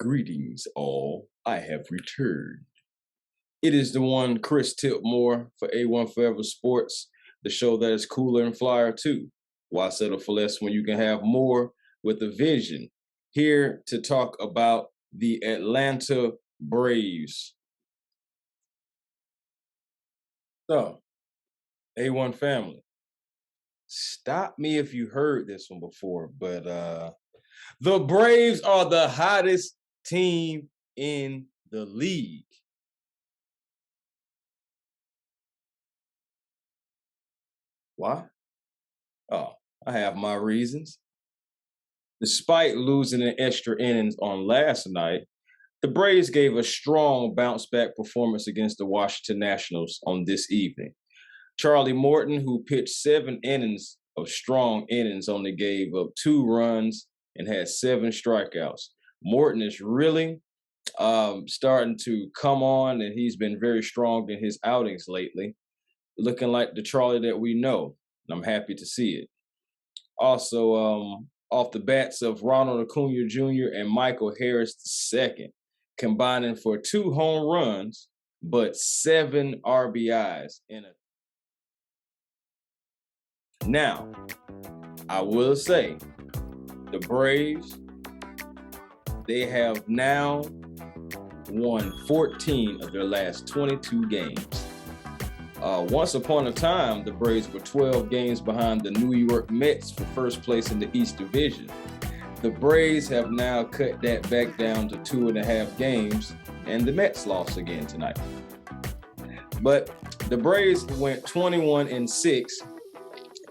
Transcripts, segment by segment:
Greetings, all. I have returned. It is the one Chris Tipmore for A1 Forever Sports, the show that is cooler and flyer too. Why settle for less when you can have more with a vision? Here to talk about the Atlanta Braves. So, A1 family, stop me if you heard this one before, but the Braves are the hottest team in the league. Why? Oh, I have my reasons. Despite losing in extra innings on last night, the Braves gave a strong bounce back performance against the Washington Nationals on this evening. Charlie Morton, who pitched 7 innings of strong innings, only gave up 2 runs and had 7 strikeouts. Morton is really starting to come on, and he's been very strong in his outings lately, looking like the Charlie that we know. And I'm happy to see it. Also, off the bats of Ronald Acuna Jr. and Michael Harris II, combining for 2 home runs, but 7 RBIs in a. Now, I will say, the Braves, they have now won 14 of their last 22 games. Once upon a time, the Braves were 12 games behind the New York Mets for first place in the East Division. The Braves have now cut that back down to 2.5 games, and the Mets lost again tonight. But the Braves went 21-6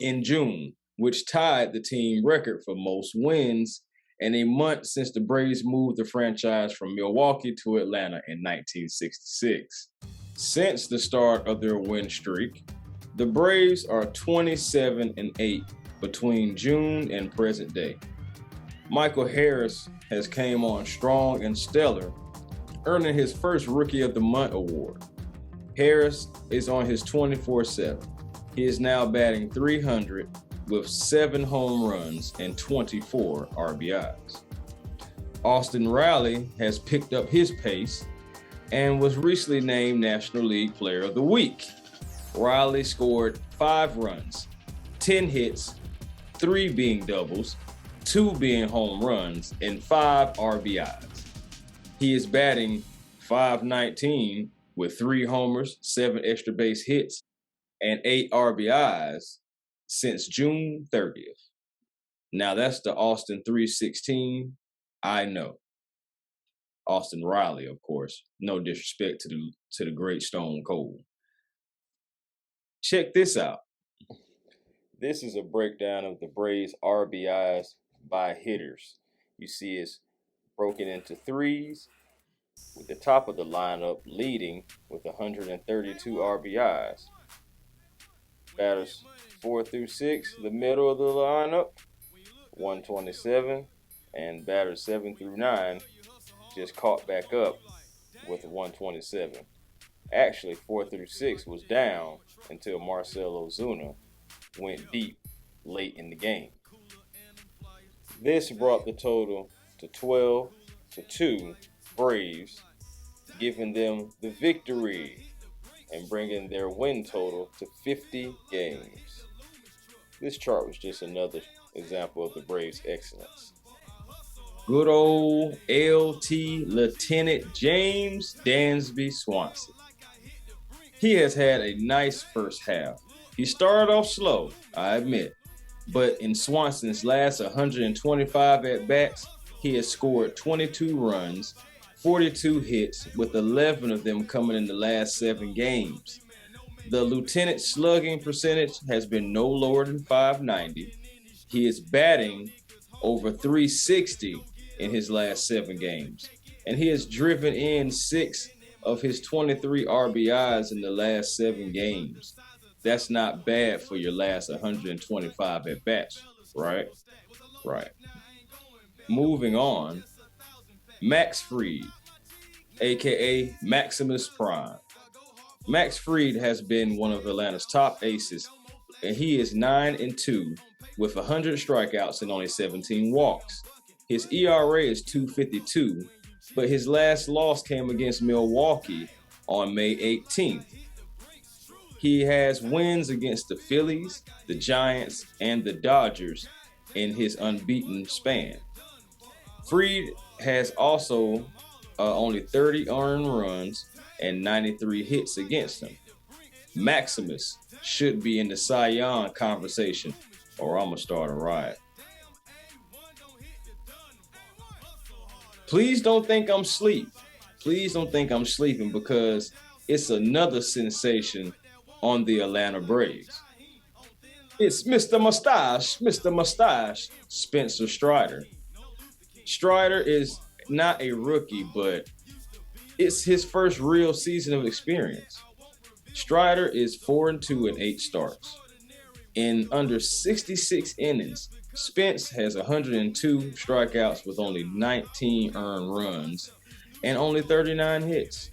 in June, which tied the team record for most wins in a month since the Braves moved the franchise from Milwaukee to Atlanta in 1966. Since the start of their win streak, the Braves are 27-8 between June and present day. Michael Harris has came on strong and stellar, earning his first Rookie of the Month award. Harris is on his 24/7. He is now batting .300 with 7 home runs and 24 RBIs. Austin Riley has picked up his pace and was recently named National League Player of the Week. Riley scored 5 runs, 10 hits, 3 being doubles, 2 being home runs, and 5 RBIs. He is batting .519 with 3 homers, 7 extra base hits, and 8 RBIs since June 30th. Now that's the Austin 316 I know. Austin Riley, of course. No disrespect to the great Stone Cold. Check this out. This is a breakdown of the Braves' RBIs by hitters. You see it's broken into threes, with the top of the lineup leading with 132 RBIs. Batters 4 through 6, the middle of the lineup, 127, and batters 7 through 9 just caught back up with 127. Actually, 4 through 6 was down until Marcell Ozuna went deep late in the game. This brought the total to 12-2 Braves, giving them the victory and bringing their win total to 50 games. This chart was just another example of the Braves' excellence. Good old LT Lieutenant James Dansby Swanson. He has had a nice first half. He started off slow, I admit, but in Swanson's last 125 at-bats, he has scored 22 runs, 42 hits, with 11 of them coming in the last 7 games. The Lieutenant's slugging percentage has been no lower than .590. He is batting over .360 in his last 7 games, and he has driven in 6 of his 23 RBIs in the last 7 games. That's not bad for your last 125 at-bats, right? Right. Moving on, Max Fried, aka Maximus Prime. Max Fried has been one of Atlanta's top aces, and he is 9-2 with 100 strikeouts and only 17 walks. His ERA is .252, but his last loss came against Milwaukee on May 18th. He has wins against the Phillies, the Giants, and the Dodgers in his unbeaten span. Fried has also only 30 earned runs and 93 hits against him. Maximus should be in the Cy Young conversation, or I'm going to start a riot. Please don't think I'm asleep. Please don't think I'm sleeping, because it's another sensation on the Atlanta Braves. It's Mr. Mustache, Spencer Strider. Strider is not a rookie, but it's his first real season of experience. Strider is 4-2 in 8 starts. In under 66 innings, Spence has 102 strikeouts with only 19 earned runs and only 39 hits.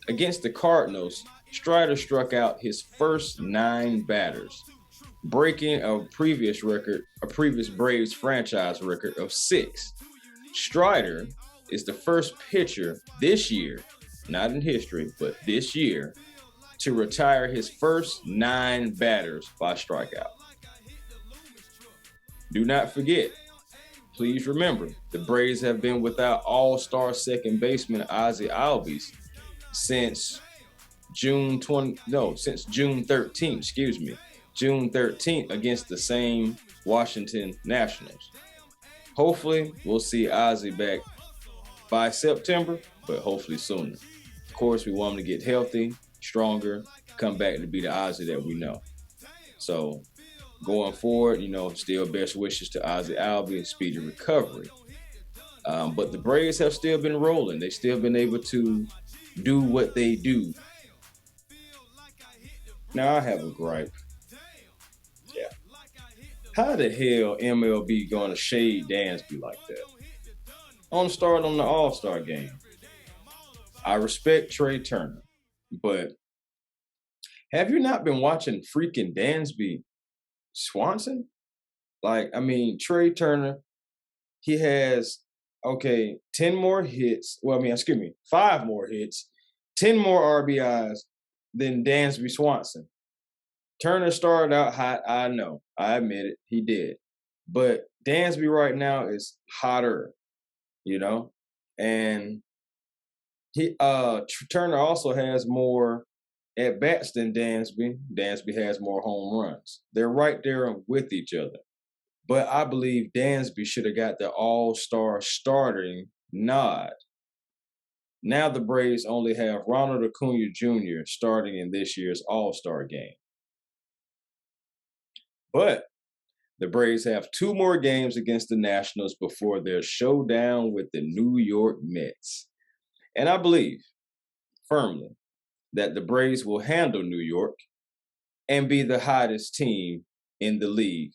Against the Cardinals, Strider struck out his first 9 batters, breaking a previous Braves franchise record of 6. Strider is the first pitcher this year, not in history, but this year, to retire his first 9 batters by strikeout. Do not forget, please remember, the Braves have been without all-star second baseman Ozzie Albies since June 13th, June 13th against the same Washington Nationals. Hopefully, we'll see Ozzie back by September, but hopefully sooner. Of course, we want him to get healthy, stronger, come back to be the Ozzie that we know. So, going forward, still best wishes to Ozzie Albies and speedy recovery. But the Braves have still been rolling. They've still been able to do what they do. Now, I have a gripe. Yeah. How the hell MLB going to shade Dansby like that? On start on the All-Star game. I respect Trey Turner, but have you not been watching freaking Dansby Swanson? Trey Turner, he has, 10 more hits. 5 more hits, 10 more RBIs than Dansby Swanson. Turner started out hot, I know. I admit it, he did. But Dansby right now is hotter, And Turner also has more at-bats than Dansby. Dansby has more home runs. They're right there with each other. But I believe Dansby should have got the all-star starting nod. Now the Braves only have Ronald Acuna Jr. starting in this year's All-Star game. But the Braves have 2 more games against the Nationals before their showdown with the New York Mets. And I believe firmly that the Braves will handle New York and be the hottest team in the league.